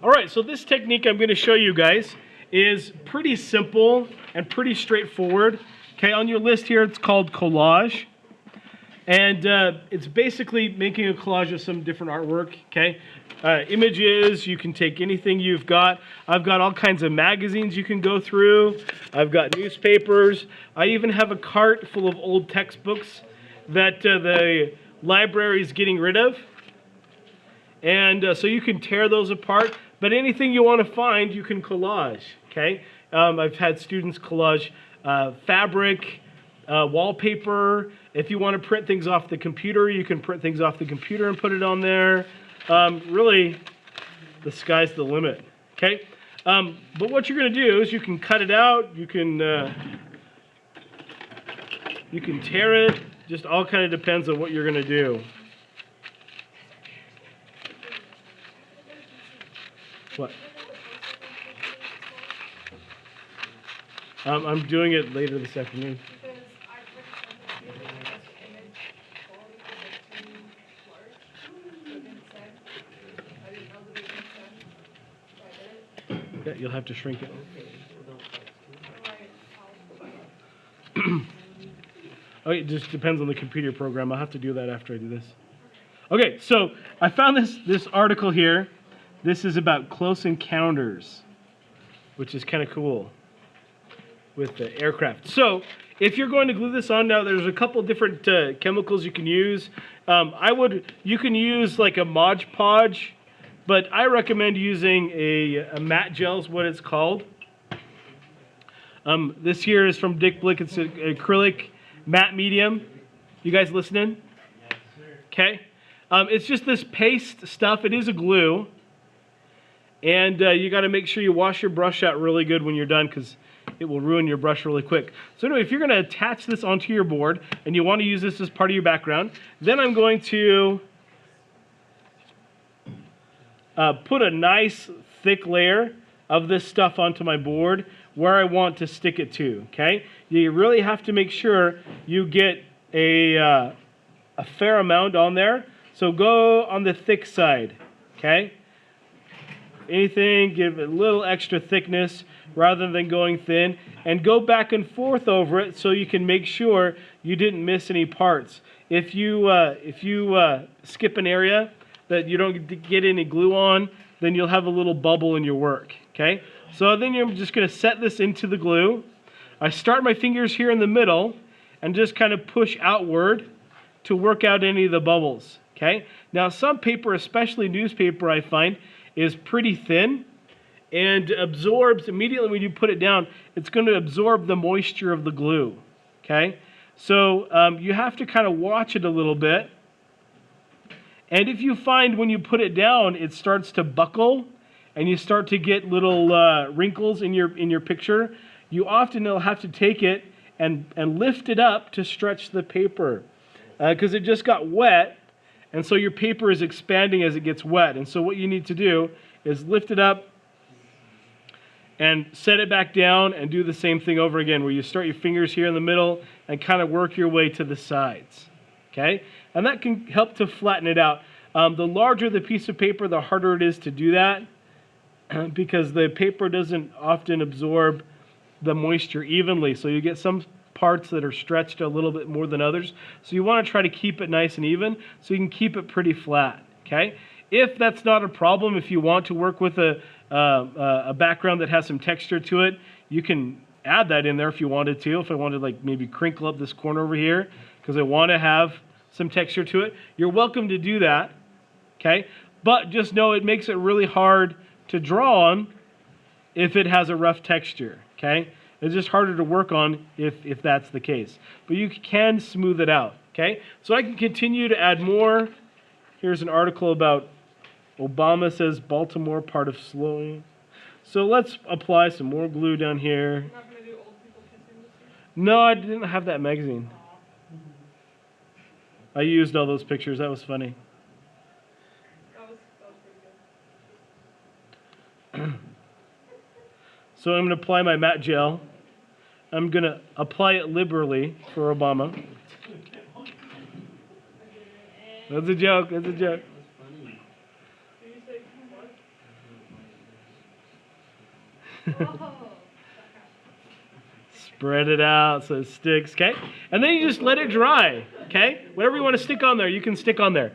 All right, so this technique I'm going to show you guys is pretty simple and pretty straightforward. Okay, on your list here, it's called collage. And it's basically making a collage of some different artwork, okay? Images, you can take anything you've got. I've got all kinds of magazines you can go through. I've got newspapers. I even have a cart full of old textbooks that the library is getting rid of. And so you can tear those apart. But anything you want to find, you can collage, okay? I've had students collage fabric, wallpaper. If you want to print things off the computer, you can print things off the computer and put it on there. Really, the sky's the limit, okay? But what you're going to do is you can cut it out, you can tear it, just all kind of depends on what you're going to do. What? I'm doing it later this afternoon. Yeah, you'll have to shrink it. Okay, it just depends on the computer program. I'll have to do that after I do this. Okay, so I found this article here. This is about close encounters, which is kind of cool with the aircraft. So if you're going to glue this on, now there's a couple different chemicals you can use. You can use like a Mod Podge, but I recommend using a matte gel is what it's called. This here is from Dick Blick. It's an acrylic matte medium. You guys listening? Yes, sir. Okay. It's just this paste stuff. It is a glue. And you got to make sure you wash your brush out really good when you're done because it will ruin your brush really quick. So anyway, if you're going to attach this onto your board and you want to use this as part of your background, then I'm going to put a nice thick layer of this stuff onto my board where I want to stick it to, okay? You really have to make sure you get a fair amount on there. So go on the thick side, okay? Anything, give it a little extra thickness rather than going thin, and go back and forth over it so you can make sure you didn't miss any parts. If you skip an area that you don't get any glue on, then you'll have a little bubble in your work, okay? So then you're just going to set this into the glue. I start my fingers here in the middle and just kind of push outward to work out any of the bubbles, okay? Now some paper, especially newspaper, I find, is pretty thin and absorbs immediately when you put it down. It's going to absorb the moisture of the glue, okay? So you have to kind of watch it a little bit. And if you find when you put it down, it starts to buckle and you start to get little wrinkles in your picture, you often will have to take it and lift it up to stretch the paper because it just got wet. And so your paper is expanding as it gets wet. And so what you need to do is lift it up and set it back down and do the same thing over again where you start your fingers here in the middle and kind of work your way to the sides. Okay? And that can help to flatten it out. The larger the piece of paper, the harder it is to do that because the paper doesn't often absorb the moisture evenly. So you get some parts that are stretched a little bit more than others. So you want to try to keep it nice and even so you can keep it pretty flat, okay? If that's not a problem, if you want to work with a background that has some texture to it, you can add that in there if you wanted to. If I wanted like maybe crinkle up this corner over here because I want to have some texture to it, you're welcome to do that, okay? But just know it makes it really hard to draw on if it has a rough texture, okay? It's just harder to work on if that's the case. But you can smooth it out, okay? So I can continue to add more. Here's an article about Obama says Baltimore part of slowing. So let's apply some more glue down here. You're not going to do old people kissing this year? No, I didn't have that magazine. I used all those pictures. That was funny. That was pretty good. So I'm going to apply my matte gel. I'm going to apply it liberally for Obama. That's a joke. That's a joke. Spread it out so it sticks, okay? And then you just let it dry, okay? Whatever you want to stick on there, you can stick on there.